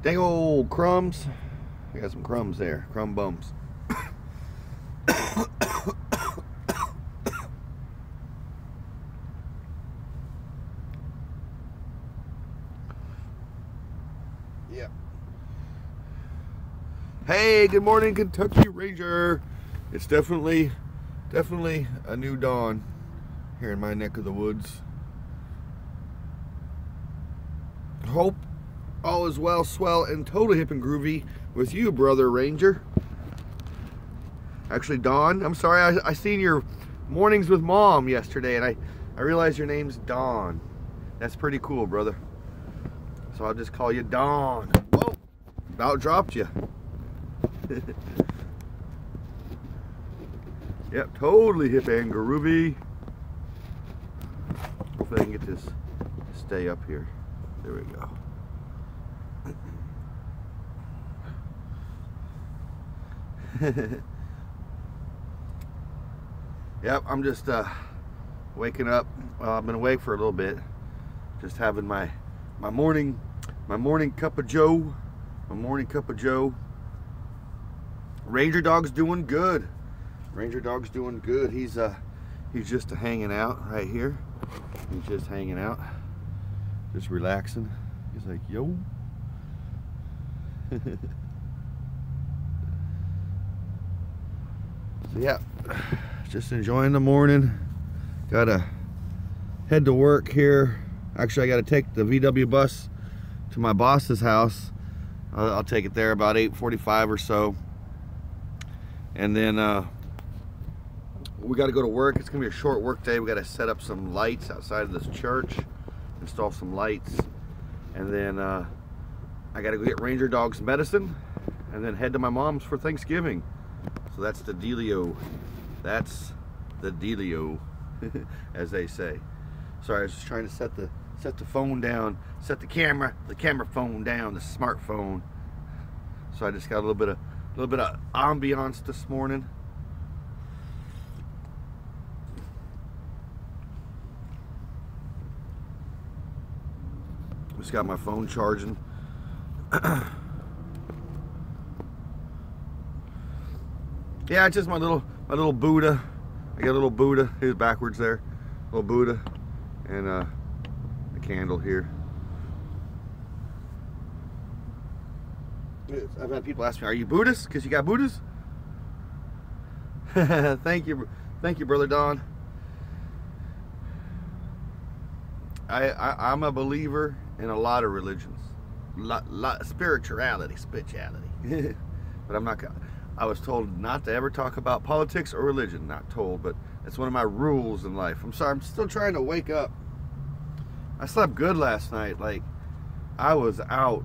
Dang old crumbs. I got some crumbs there. Crumb bums. Yeah. Hey, good morning, Kentucky Ranger. It's definitely a new dawn here in my neck of the woods. Hope all is well, swell, and totally hip and groovy with you, brother Ranger. Actually, Dawn, I'm sorry, I seen your mornings with mom yesterday, and I realized your name's Dawn. That's pretty cool, brother. So I'll just call you Dawn. Whoa, about dropped you. Yep, totally hip and groovy. Hopefully I can get this to stay up here. There we go. Yep, I'm just waking up. Well, I've been awake for a little bit, just having my morning cup of joe. My morning cup of joe. Ranger dog's doing good. Ranger dog's doing good. He's just hanging out right here. He's just hanging out, just relaxing. He's like, yo. So yeah, just enjoying the morning. Gotta head to work here. Actually, I gotta take the VW bus to my boss's house. I'll take it there about 8:45 or so, and then we got to go to work. It's gonna be a short work day. We got to set up some lights outside of this church, install some lights, and then I got to go get Ranger Dog's medicine, and then head to my mom's for Thanksgiving. So that's the dealio. That's the dealio, as they say. Sorry, I was just trying to set the phone down, set the camera phone down, the smartphone. So I just got a little bit of ambiance this morning. Just got my phone charging. Yeah, it's just my little Buddha. I got a little Buddha. He's backwards there. Little Buddha, and a candle here. I've had people ask me, "Are you Buddhist? Because you got Buddhas?" Thank you, brother Don. I'm a believer in a lot of religions, spirituality, but I'm not. I was told not to ever talk about politics or religion. Not told, but it's one of my rules in life. I'm sorry, I'm still trying to wake up. I slept good last night. Like, I was out.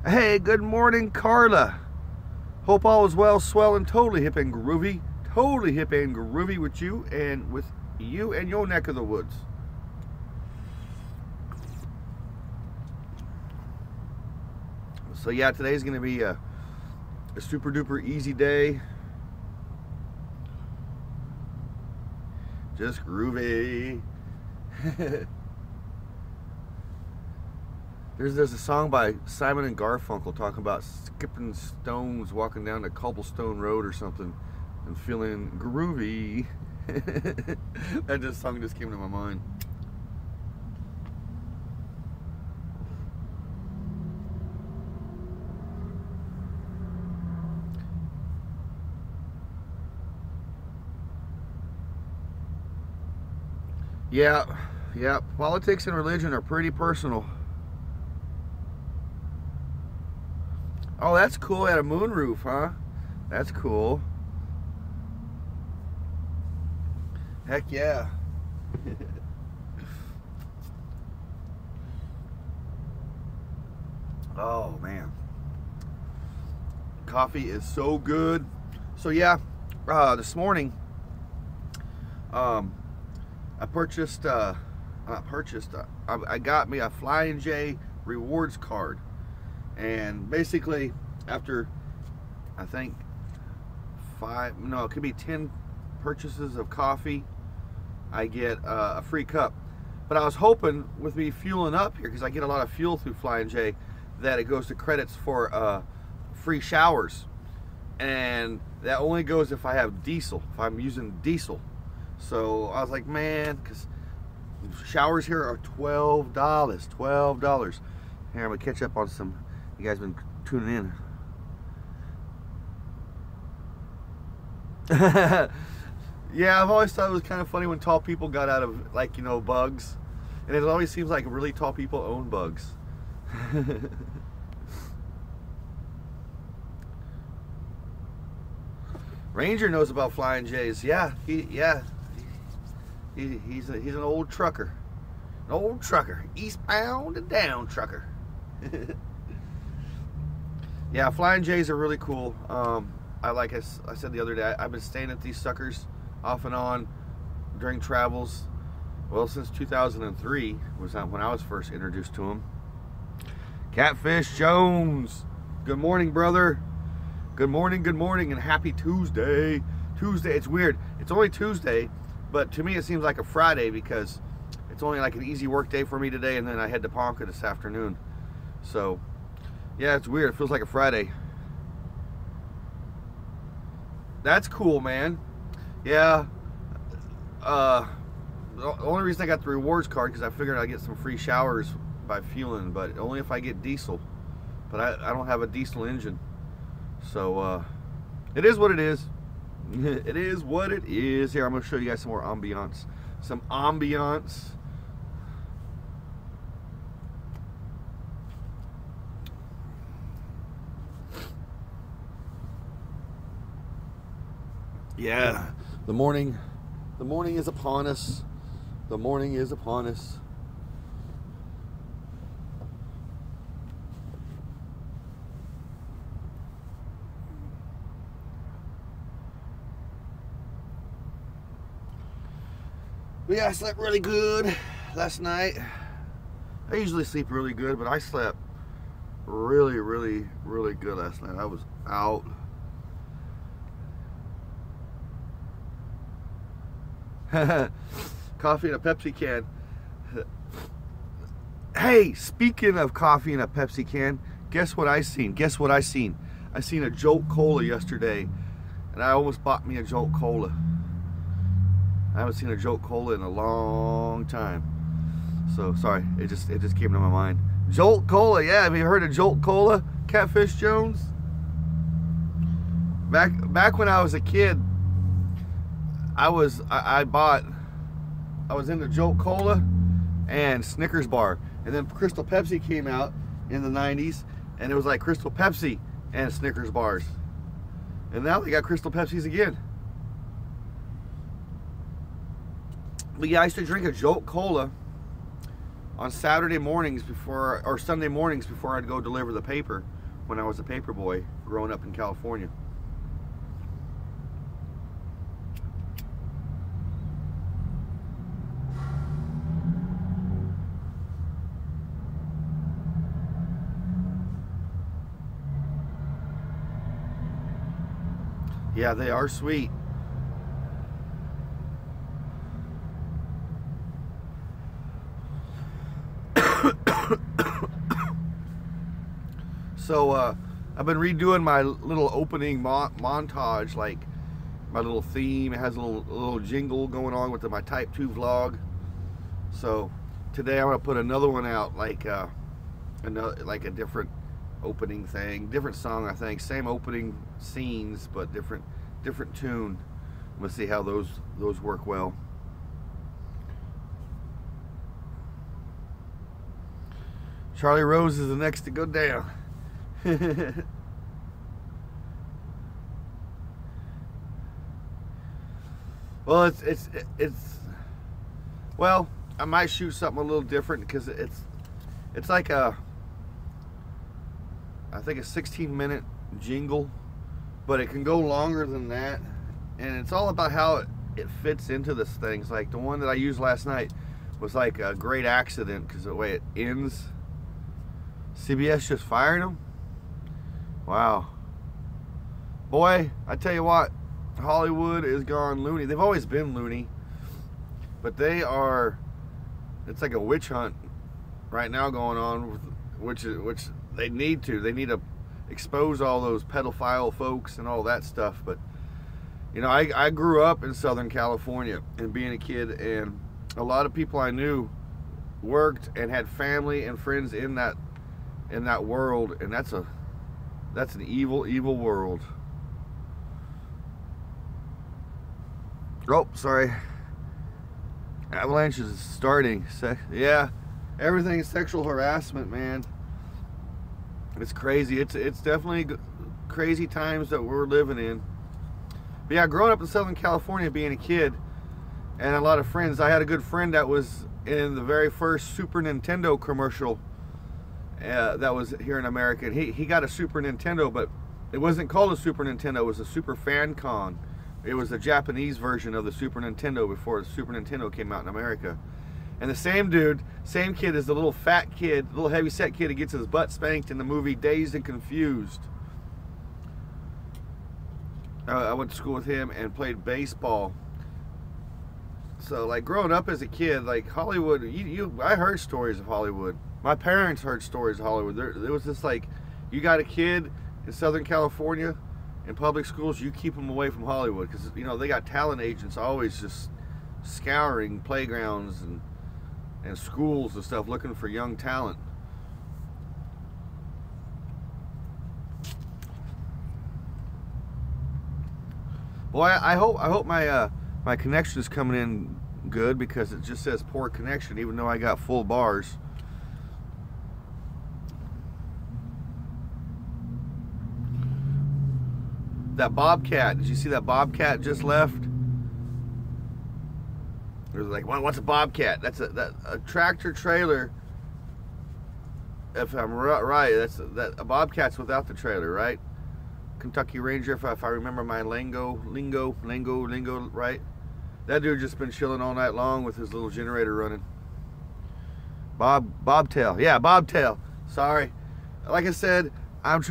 Hey, good morning, Carla. Hope all is well, swell, and totally hip and groovy. Totally hip and groovy with you and your neck of the woods. So yeah, today's gonna be a super duper easy day. Just groovy. There's a song by Simon and Garfunkel talking about skipping stones, walking down the cobblestone road or something, and feeling groovy. That song just came to my mind. Yeah, politics and religion are pretty personal. Oh, that's cool. At a moonroof, huh? That's cool. Heck yeah. Oh man, coffee is so good. So yeah, this morning I got me a Flying J rewards card, and basically after I think it could be 10 purchases of coffee, I get a free cup. But I was hoping with me fueling up here, because I get a lot of fuel through Flying J, that it goes to credits for free showers. And that only goes if I have diesel, if I'm using diesel. So I was like, man, because showers here are $12. $12. Here, I'm going to catch up on some. You guys been tuning in. Yeah, I've always thought it was kind of funny when tall people got out of, like, you know, bugs. And it always seems like really tall people own bugs. Ranger knows about Flying J's. Yeah, he's an old trucker. An old trucker. Eastbound and down trucker. Yeah, Flying J's are really cool. Like I said the other day, I've been staying at these suckers off and on during travels. Well, since 2003 was when I was first introduced to them. Catfish Jones. Good morning, brother. Good morning, and happy Tuesday. Tuesday, it's weird. It's only Tuesday, but to me it seems like a Friday because it's only like an easy work day for me today, and then I head to Ponca this afternoon. So, yeah, it's weird. It feels like a Friday. That's cool, man. Yeah. The only reason I got the rewards card because I figured I'd get some free showers by fueling, but only if I get diesel. But I don't have a diesel engine. So, it is what it is. It is what it is. Here, I'm going to show you guys some more ambiance. Some ambiance. Yeah, the morning is upon us. The morning is upon us. But yeah, I slept really good last night. I usually sleep really good, but I slept really, really, really good last night. I was out. Coffee in a Pepsi can. Hey, speaking of coffee in a Pepsi can, guess what I seen? Guess what I seen? I seen a Jolt Cola yesterday, and I almost bought me a Jolt Cola. I haven't seen a Jolt Cola in a long time. So sorry, it just came to my mind. Jolt Cola, yeah. Have you heard of Jolt Cola, Catfish Jones? Back when I was a kid, I was into Jolt Cola and Snickers bar, and then Crystal Pepsi came out in the 90s, and it was like Crystal Pepsi and Snickers bars, and now they got Crystal Pepsis again. But yeah, I used to drink a Jolt Cola on Saturday mornings or Sunday mornings before I'd go deliver the paper when I was a paper boy growing up in California. Yeah, they are sweet. So I've been redoing my little opening montage, like my little theme. It has a little jingle going on with my Type 2 vlog. So today I'm gonna put another one out, like a different opening thing, different song. I think same opening scenes, but different tune. We'll see how those work well. Charlie Rose is the next to go down. Well, well, I might shoot something a little different because it's like I think a 16-minute jingle, but it can go longer than that, and it's all about how it fits into this thing. It's like the one that I used last night was like a great accident because the way it ends. CBS just fired him. Wow. Boy, I tell you what, Hollywood is gone loony. They've always been loony, but they are it's like a witch hunt right now going on, which they need to expose all those pedophile folks and all that stuff. But you know, I grew up in Southern California, and being a kid, and a lot of people I knew worked and had family and friends in that world, and that's an evil world. Oh, sorry. Avalanche is starting. Yeah, everything's sexual harassment, man. It's crazy. It's definitely crazy times that we're living in. But yeah, growing up in Southern California, being a kid, and a lot of friends. I had a good friend that was in the very first Super Nintendo commercial that was here in America. And he got a Super Nintendo, but it wasn't called a Super Nintendo. It was a Super Famicom. It was the Japanese version of the Super Nintendo before the Super Nintendo came out in America. And the same dude, same kid, is the little fat kid, little heavy-set kid who gets his butt spanked in the movie Dazed and Confused. I went to school with him and played baseball. So, like, growing up as a kid, like, Hollywood, I heard stories of Hollywood. My parents heard stories of Hollywood. There was this, like, you got a kid in Southern California in public schools, you keep them away from Hollywood, because, you know, they got talent agents always just scouring playgrounds and schools and stuff looking for young talent. Boy, I hope my connection is coming in good, because it just says poor connection even though I got full bars. That bobcat, did you see that bobcat just left? It was like, what's a bobcat? That's a tractor trailer. If I'm right, a bobcat's without the trailer, right? Kentucky Ranger, if I remember my lingo right. That dude just been chilling all night long with his little generator running. Bobtail, yeah, bobtail. Sorry, like I said, I'm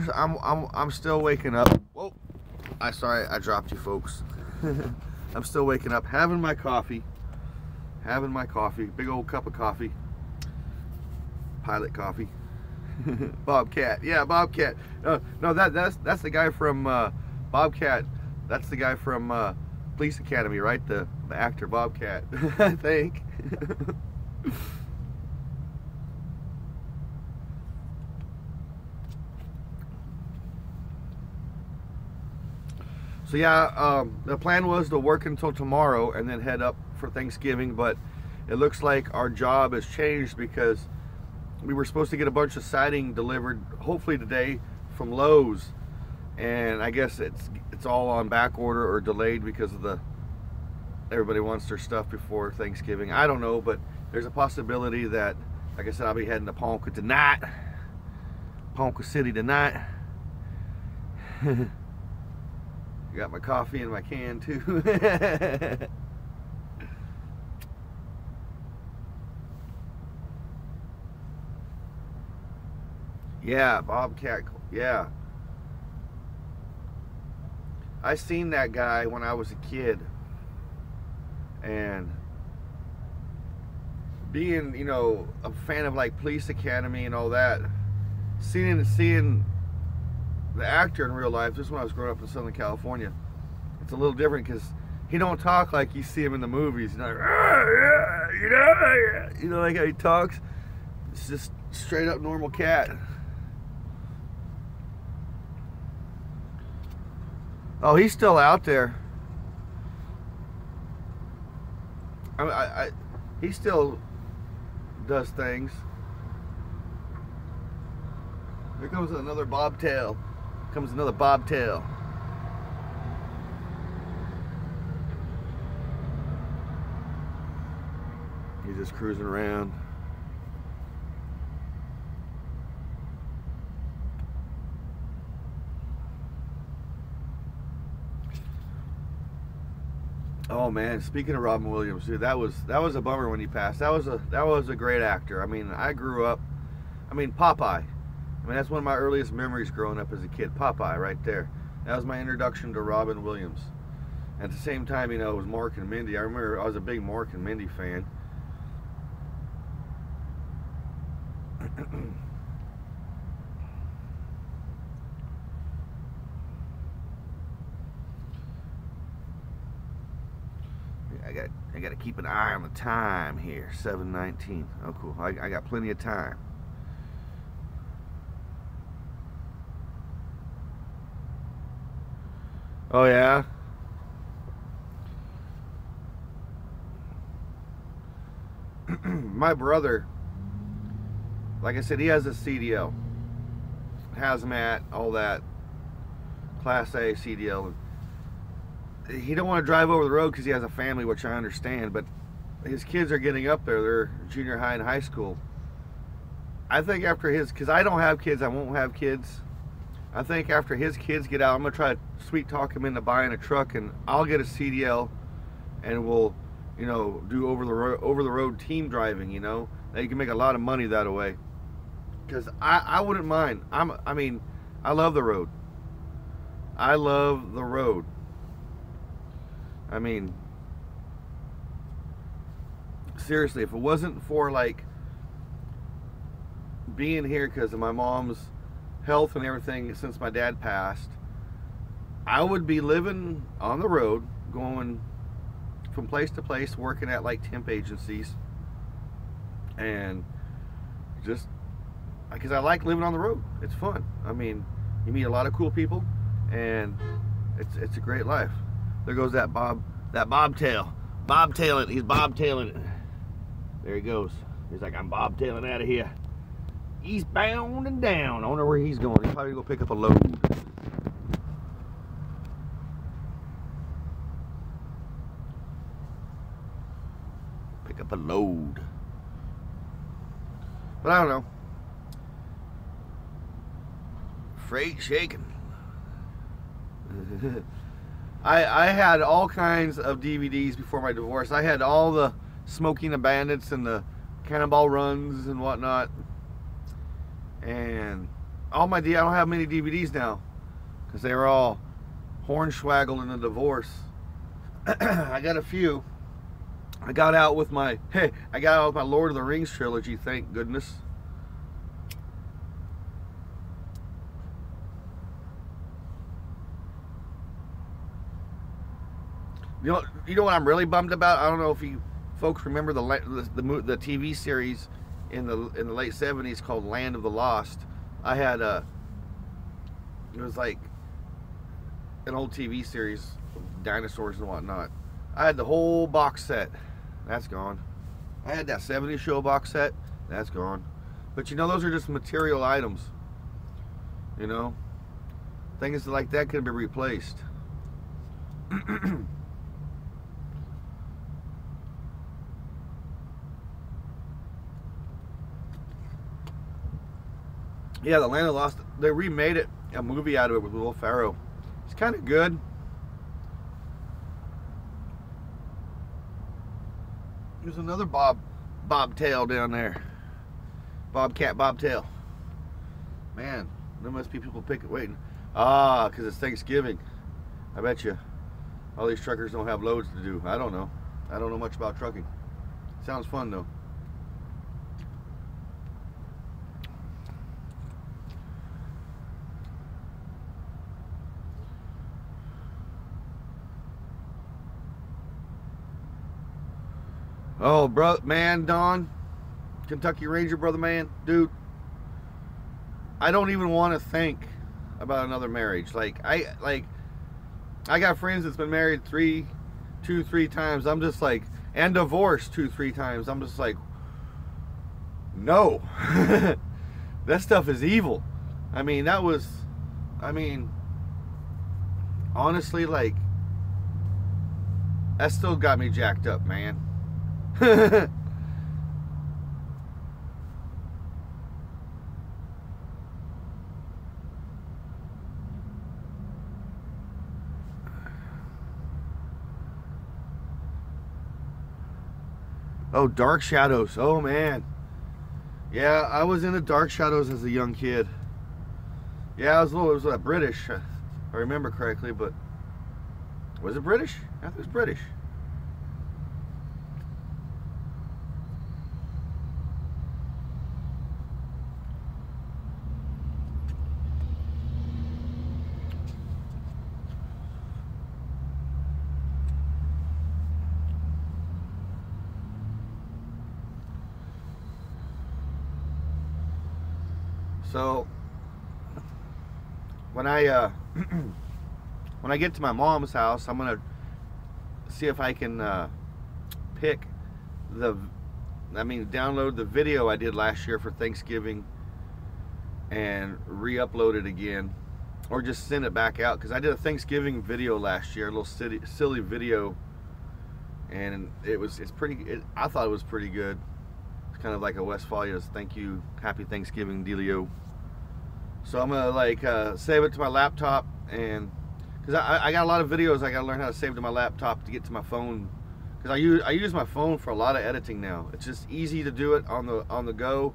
still waking up. Whoa, sorry I dropped you folks. I'm still waking up, having my coffee, big old cup of coffee, pilot coffee. Bobcat, yeah, Bobcat. No, that's the guy from Bobcat. That's the guy from Police Academy, right? The actor Bobcat, I think. So yeah, the plan was to work until tomorrow and then head up for Thanksgiving, but it looks like our job has changed, because we were supposed to get a bunch of siding delivered hopefully today from Lowe's, and I guess it's all on back order or delayed because of everybody wants their stuff before Thanksgiving. I don't know, but there's a possibility that, like I said, I'll be heading to Ponca City tonight. Got my coffee in my can too. Yeah, Bobcat, yeah. I seen that guy when I was a kid, and being, you know, a fan of like Police Academy and all that, seeing the actor in real life, just when I was growing up in Southern California, it's a little different, because he don't talk like you see him in the movies. He's like, you know, like how he talks. It's just straight up normal cat. Oh, he's still out there. He still does things. Here comes another bobtail. Comes another bobtail. He's just cruising around. Oh man, speaking of Robin Williams, dude, that was a bummer when he passed. That was a great actor. I mean, I grew up, Popeye. I mean, that's one of my earliest memories growing up as a kid. Popeye, right there. That was my introduction to Robin Williams. At the same time, you know, it was Mark and Mindy. I remember I was a big Mark and Mindy fan. I got to keep an eye on the time here. 7:19. Oh, cool. I got plenty of time. Oh yeah. My brother, like I said, he has a CDL, hazmat, all that, Class A CDL. He don't want to drive over the road because he has a family, which I understand, but his kids are getting up there. They're junior high and high school. I think after his, because I don't have kids, I won't have kids. I think after his kids get out, I'm going to try to sweet talk him into buying a truck, and I'll get a CDL, and we'll, you know, do over the road team driving, you know. Now you can make a lot of money that way. Because I wouldn't mind. I mean, I love the road. I love the road. I mean, seriously, if it wasn't for like being here because of my mom's health and everything since my dad passed, I would be living on the road, going from place to place, working at like temp agencies, and just because I like living on the road. It's fun. I mean, you meet a lot of cool people, and it's a great life. There goes that bobtail. Bobtailing. He's bobtailing it. There he goes. He's like, I'm bobtailing out of here. He's bound and down. I wonder where he's going. He's probably going to pick up a load. Pick up a load. But I don't know. Freight shaking. I had all kinds of DVDs before my divorce. I had all the Smoking the Bandits and the Cannonball Runs and whatnot. And all my I don't have many DVDs now because they were all hornswaggled in the divorce. I got a few. I got out with my Lord of the Rings trilogy, thank goodness. You know what I'm really bummed about? I don't know if you folks remember the TV series in the late 70s called Land of the Lost. I had it was like an old TV series of dinosaurs and whatnot. I had the whole box set. That's gone. I had that 70s show box set. That's gone. But you know, those are just material items. You know, things like that can be replaced. Yeah, the Land of the Lost, they remade it, a movie out of it with Will Ferrell. It's kind of good. There's another bobtail down there. Bobcat, bobtail. Man, there must be people waiting. Ah, because it's Thanksgiving. I bet you all these truckers don't have loads to do. I don't know. I don't know much about trucking. Sounds fun though. Oh, bro, man, Don, Kentucky Ranger, brother, man, dude, I don't even want to think about another marriage. I got friends that's been married two, three times. I'm just like, and divorced 2-3 times. I'm just like, no, that stuff is evil. I mean, honestly, like, that still got me jacked up, man. Oh, Dark Shadows. Oh, man. Yeah, I was into Dark Shadows as a young kid. Yeah, it was British, if I remember correctly, but was it British? I think it was British. So when I when I get to my mom's house, I'm gonna see if I can download the video I did last year for Thanksgiving and re-upload it again, or just send it back out, because I did a Thanksgiving video last year, a little silly video, and I thought it was pretty good. It's kind of like a Westphalia's thank you, happy Thanksgiving dealio. So I'm gonna like save it to my laptop, and because I got a lot of videos I gotta learn how to save to my laptop to get to my phone, because I use my phone for a lot of editing now. It's just easy to do it on the go.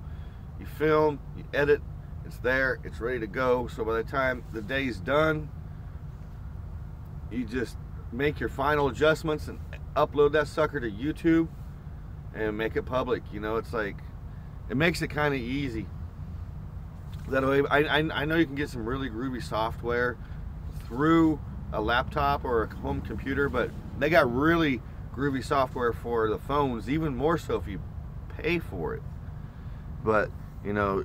You film, you edit, it's there, it's ready to go. So by the time the day's done, you just make your final adjustments and upload that sucker to YouTube and make it public. You know, it's like, it makes it kind of easy. That way, I know you can get some really groovy software through a laptop or a home computer, but they got really groovy software for the phones, even more so if you pay for it. But you know,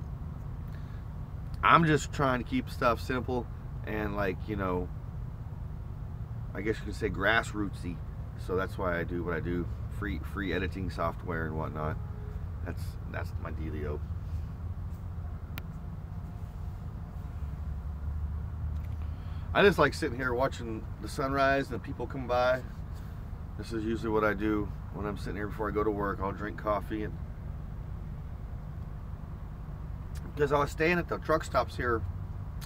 I'm just trying to keep stuff simple and, like, you know, I guess you could say grassrootsy. So that's why I do what I do, free editing software and whatnot. That's my dealio. I just like sitting here watching the sunrise and the people come by. This is usually what I do when I'm sitting here before I go to work. I'll drink coffee, and because I was staying at the truck stops here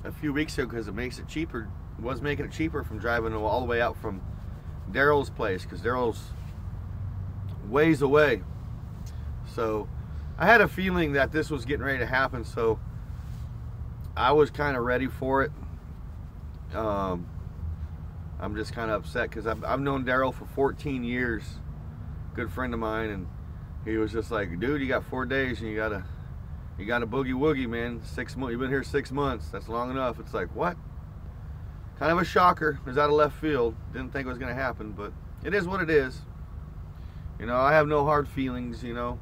a few weeks ago because it makes it cheaper. It was making it cheaper from driving all the way out from Daryl's place, because Daryl's ways away. So I had a feeling that this was getting ready to happen, so I was kind of ready for it. I'm just kind of upset because I've known Daryl for 14 years, good friend of mine, and he was just like, dude, you got 4 days and you gotta boogie woogie, man. 6 months, you've been here 6 months, that's long enough. It's like, what? Kind of a shocker. It was out of left field. Didn't think it was gonna happen, but it is what it is. You know, I have no hard feelings, you know.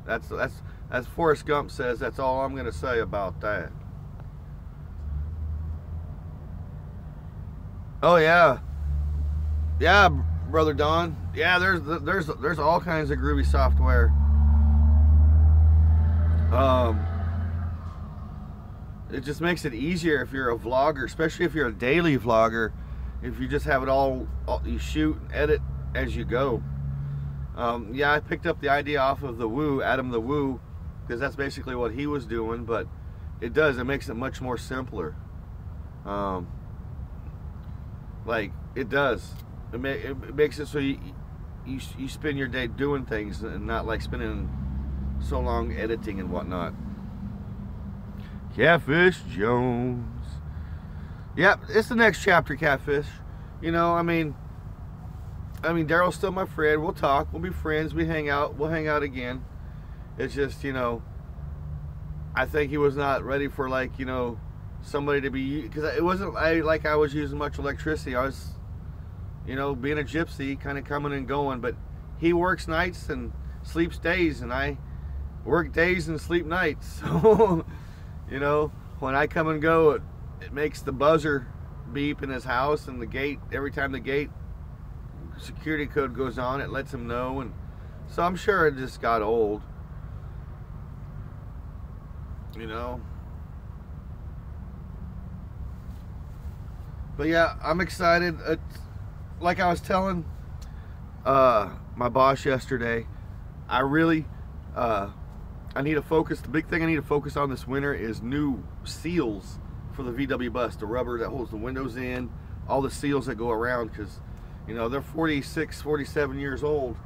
That's as Forrest Gump says, that's all I'm gonna say about that. Oh yeah, brother Don. Yeah, there's all kinds of groovy software. It just makes it easier if you're a vlogger, especially if you're a daily vlogger. If you just have it all you shoot and edit as you go. Yeah, I picked up the idea off of the Woo, Adam the Woo, because that's basically what he was doing, but it makes it much more simpler. Like, it does. It makes it so you spend your day doing things and not like spending so long editing and whatnot. Catfish Jones. Yep, it's the next chapter, Catfish. You know, I mean, Daryl's still my friend. We'll talk. We'll be friends. We'll hang out again. It's just, you know, I think he was not ready for, like, you know, somebody to be, because it wasn't like I was using much electricity. I was, you know, being a gypsy, kind of coming and going. But he works nights and sleeps days, and I work days and sleep nights. So, you know, when I come and go, it makes the buzzer beep in his house, and the gate, every time the gate security code goes on, it lets him know. And so I'm sure it just got old, you know. But yeah, I'm excited. Like I was telling my boss yesterday, I really I need to focus. The big thing I need to focus on this winter is new seals for the VW bus, the rubber that holds the windows in, all the seals that go around, because, you know, they're 46, 47 years old,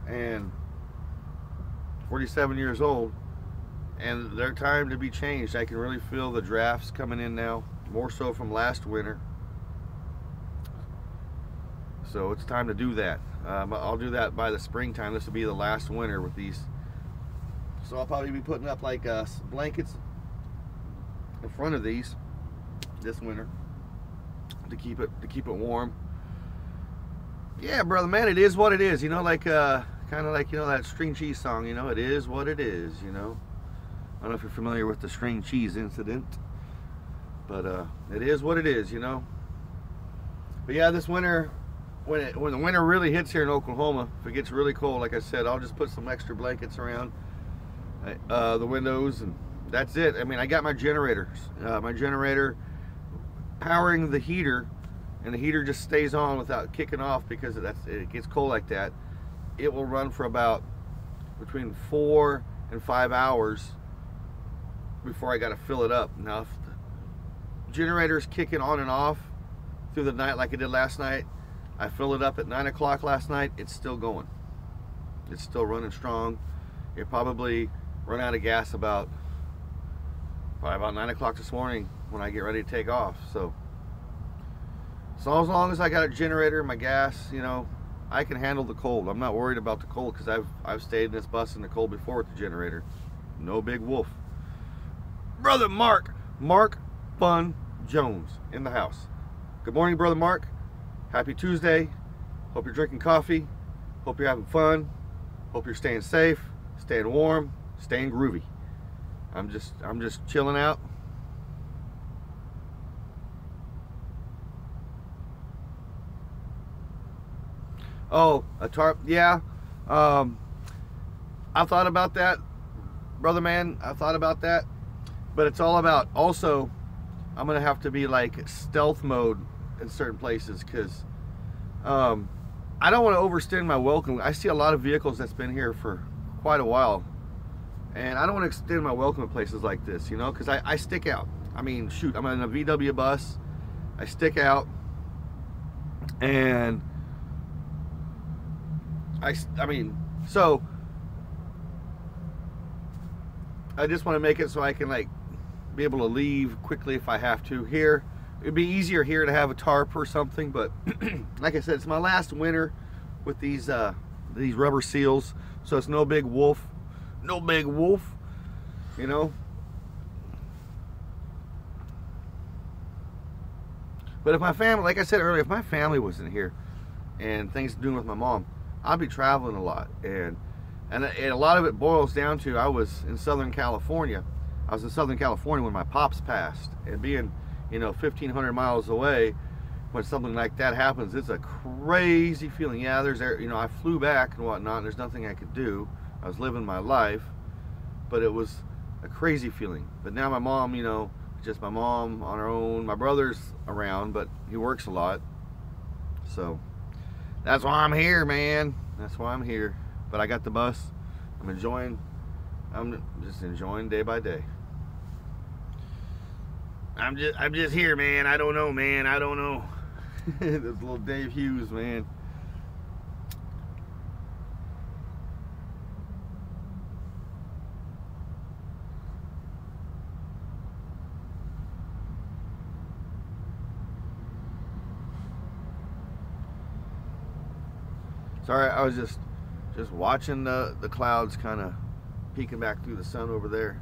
and 47 years old, and they're time to be changed. I can really feel the drafts coming in now, more so from last winter. So it's time to do that. I'll do that by the springtime. This will be the last winter with these. So I'll probably be putting up like blankets in front of these this winter to keep it warm. Yeah, brother, man, it is what it is. You know, like kind kind of like, you know, that string cheese song, you know, it is what it is, you know. I don't know if you're familiar with the string cheese incident, but it is what it is, you know. But yeah, this winter, when the winter really hits here in Oklahoma, if it gets really cold, like I said, I'll just put some extra blankets around the windows, and that's it. I mean, I got my generators, my generator powering the heater, and the heater just stays on without kicking off because it gets cold like that. It will run for about between 4 and 5 hours before I got to fill it up. Now, if the generator's kicking on and off through the night like it did last night, I filled it up at 9 o'clock last night, it's still going. It's still running strong. It probably run out of gas probably about 9 o'clock this morning when I get ready to take off. So as long as I got a generator and my gas, you know, I can handle the cold. I'm not worried about the cold because I've stayed in this bus in the cold before with the generator. No big wolf. Brother Mark Fun Jones in the house. Good morning, Brother Mark. Happy Tuesday. Hope you're drinking coffee. Hope you're having fun. Hope you're staying safe, staying warm, staying groovy. I'm just chilling out. Oh, a tarp, yeah. I've thought about that, brother man. I've thought about that, but it's all about, also, I'm gonna have to be like stealth mode in certain places because I don't want to overstay my welcome. I see a lot of vehicles that's been here for quite a while, and I don't want to extend my welcome at places like this, you know, because I stick out. I mean, shoot, I'm in a VW bus. I stick out, and I mean, so I just want to make it so I can like be able to leave quickly if I have to. Here, it'd be easier here to have a tarp or something, but like I said, it's my last winter with these rubber seals, so it's no big wolf, you know. But if my family, like I said earlier, if my family wasn't here and things doing with my mom, I'd be traveling a lot, and a lot of it boils down to I was in Southern California. I was in Southern California when my pops passed, and being, you know, 1,500 miles away, when something like that happens, it's a crazy feeling. Yeah, you know, I flew back and whatnot, and there's nothing I could do. I was living my life, but it was a crazy feeling. But now my mom, you know, just my mom on her own. My brother's around, but he works a lot, so that's why I'm here, man. That's why I'm here. But I got the bus. I'm just enjoying day by day. I'm just here, man. I don't know, man. I don't know. This little Dave Hughes, man. Sorry, I was just watching the clouds kind of peeking back through the sun over there.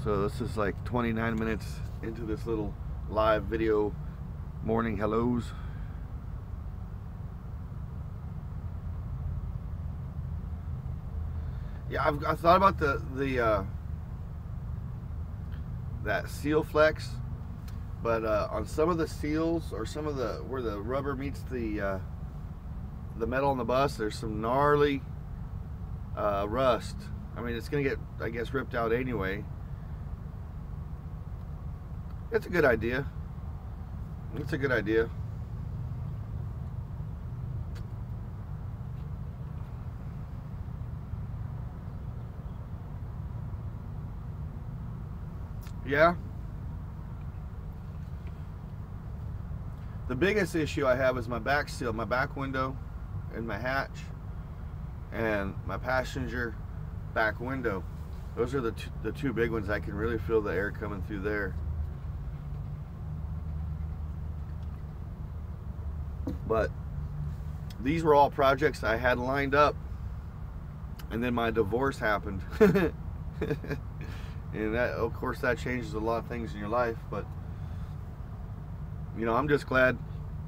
So this is like 29 minutes into this little live video morning hellos. Yeah, I've thought about that seal flex, but on some of the seals, or some of where the rubber meets the metal on the bus, there's some gnarly rust. I mean, it's gonna get, I guess, ripped out anyway. It's a good idea. It's a good idea. Yeah. The biggest issue I have is my back seal, my back window and my hatch, and my passenger back window. Those are the two big ones. I can really feel the air coming through there. But these were all projects I had lined up, and then my divorce happened. And that, of course, that changes a lot of things in your life. But you know, I'm just glad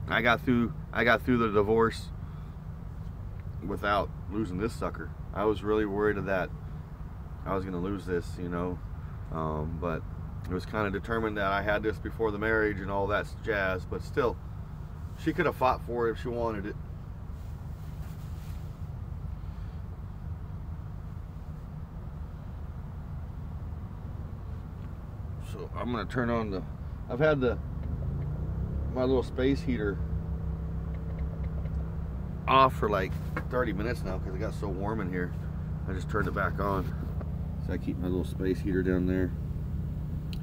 I got through the divorce without losing this sucker. I was really worried that I was gonna lose this, you know, but it was kind of determined that I had this before the marriage and all that jazz. But still, she could have fought for it if she wanted it. So I'm gonna turn on the, I've had my little space heater off for like 30 minutes now because it got so warm in here. I just turned it back on. So I keep my little space heater down there.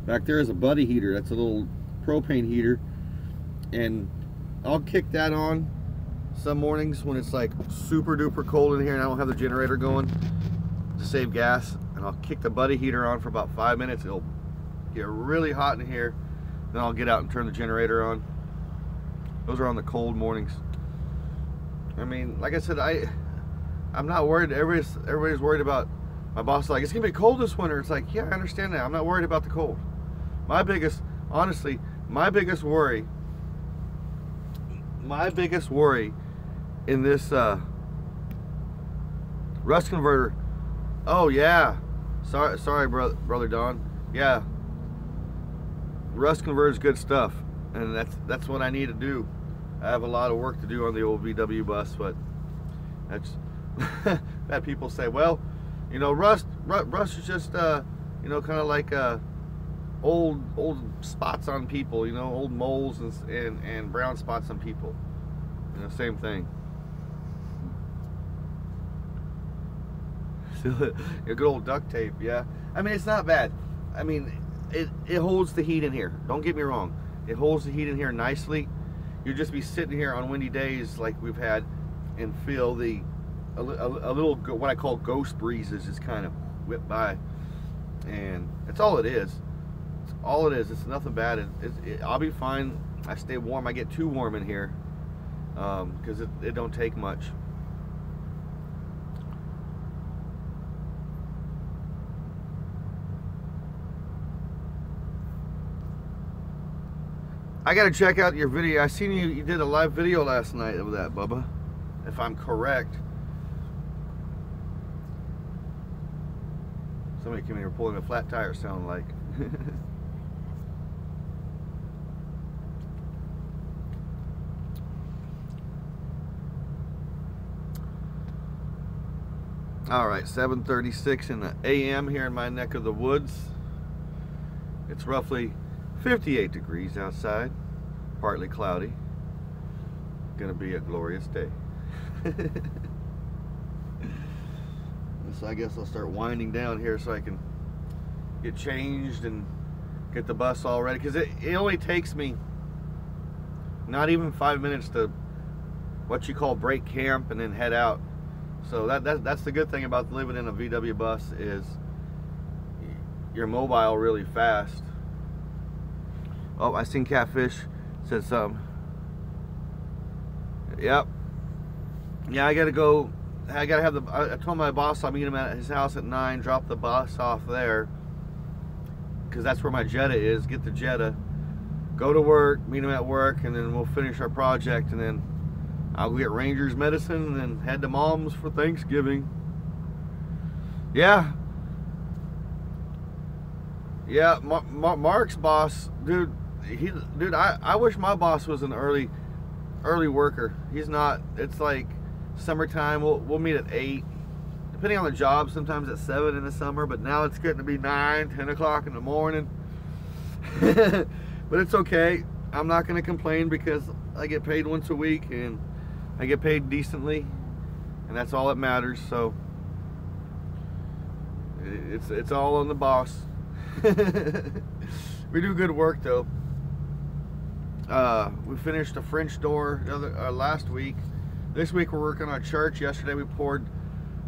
Back there is a buddy heater. That's a little propane heater, and I'll kick that on some mornings when it's like super duper cold in here and I don't have the generator going to save gas, and I'll kick the buddy heater on for about 5 minutes. It'll get really hot in here, then I'll get out and turn the generator on. Those are on the cold mornings. I mean, like I said, I'm not worried. Everybody's worried about, my boss is like, it's gonna be cold this winter. It's like, yeah, I understand that. I'm not worried about the cold. Honestly, my biggest worry in this rust converter. Oh yeah, sorry, brother Don. Yeah, rust converter is good stuff, and that's what I need to do. I have a lot of work to do on the old VW bus, but that's that people say, well, you know, rust is just you know, kind of like old spots on people, you know, old moles and brown spots on people, you know, same thing. Good old duct tape, yeah. I mean, it's not bad. I mean, it holds the heat in here. Don't get me wrong. It holds the heat in here nicely. You'd just be sitting here on windy days like we've had and feel a little, what I call ghost breezes, just kind of whip by. And that's all it is. It's all it is. It's nothing bad. I'll be fine. I stay warm. I get too warm in here because it don't take much. I gotta check out your video. I seen you did a live video last night of that, Bubba, if I'm correct. Somebody came in here pulling a flat tire, sound like. All right, 7:36 in the AM here in my neck of the woods. It's roughly 58 degrees outside, partly cloudy. Gonna be a glorious day. So I guess I'll start winding down here so I can get changed and get the bus all ready, because it only takes me not even 5 minutes to what you call break camp and then head out. So that's the good thing about living in a VW bus, is you're mobile really fast. Oh, I seen Catfish said something. Yep. Yeah, I gotta go. I gotta have I told my boss I'll meet him at his house at 9. Drop the bus off there, because that's where my Jetta is. Get the Jetta, go to work, meet him at work, and then we'll finish our project, and then I'll get Ranger's medicine and then head to Mom's for Thanksgiving. Yeah. Yeah, Mark's boss, dude. I wish my boss was an early worker. He's not. It's like summertime. We'll meet at 8, depending on the job. Sometimes at 7 in the summer, but now it's getting to be 9, 10 o'clock in the morning. But it's okay. I'm not going to complain, because I get paid once a week and I get paid decently, and that's all that matters. So it's all on the boss. We do good work though. We finished a French door last week. This week we're working on church. Yesterday we poured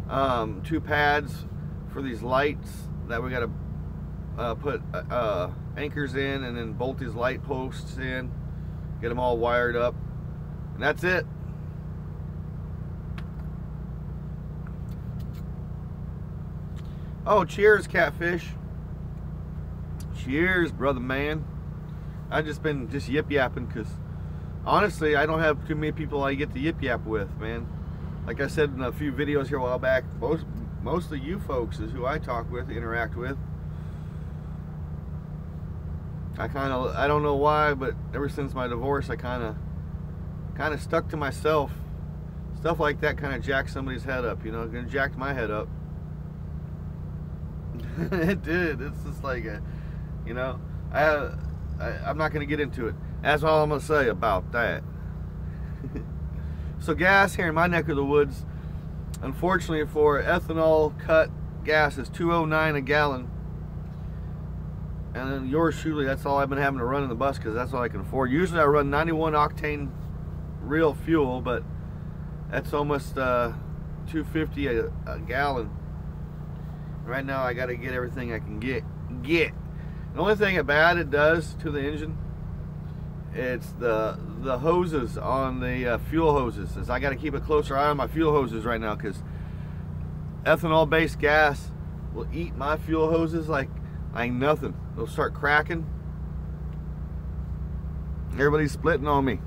2 pads for these lights that we got to put anchors in, and then bolt these light posts in, get them all wired up, and that's it. Oh, cheers, Catfish. Cheers, brother man. I just been yip yapping because honestly, I don't have too many people I get to yip yap with, man. Like I said in a few videos here a while back, mostly you folks is who I talk with, interact with. I don't know why, but ever since my divorce, I kind of stuck to myself. Stuff like that kind of jacked somebody's head up, you know. It jacked my head up. It did. It's just like you know, I'm not going to get into it. That's all I'm going to say about that. So gas here in my neck of the woods, unfortunately for ethanol cut gas, is $2.09 a gallon. And then yours truly, that's all I've been having to run in the bus because that's all I can afford. Usually I run 91 octane real fuel, but that's almost $2.50 a gallon. Right now I got to get everything I can get. The only thing bad it does to the engine, it's the hoses on the fuel hoses. Is I got to keep a closer eye on my fuel hoses right now because ethanol-based gas will eat my fuel hoses like nothing. They'll start cracking. Everybody's splitting on me.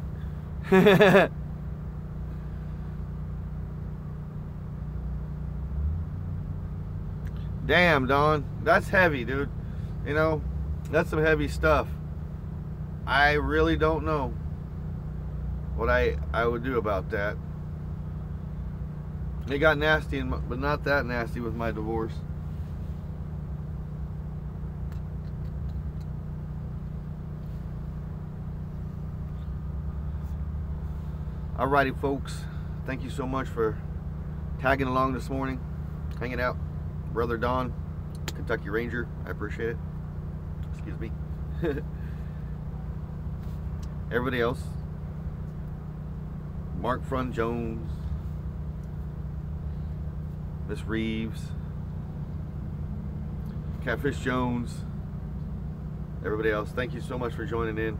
Damn, Don, that's heavy, dude. You know, that's some heavy stuff. I really don't know what I would do about that. It got nasty, but not that nasty with my divorce. Alrighty, folks. Thank you so much for tagging along this morning, hanging out. Brother Don, Kentucky Ranger, I appreciate it. Excuse me. Everybody else, Mark Front Jones, Miss Reeves, Catfish Jones, everybody else, thank you so much for joining in.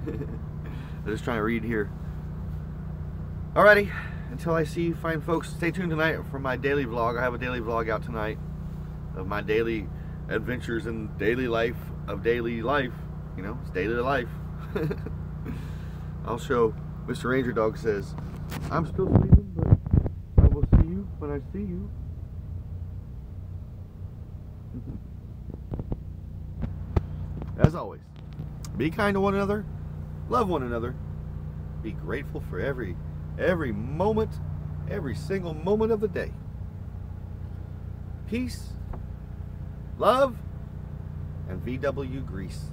I'm just trying to read here. Alrighty, until I see you fine folks, stay tuned tonight for my daily vlog. I have a daily vlog out tonight of my daily adventures and daily life of daily life. You know, it's daily life. I'll show. Mr. Ranger Dog says, I'm still sleeping, but I will see you when I see you. As always, be kind to one another, love one another, be grateful for every moment, every single moment of the day. Peace, love, and VW grease.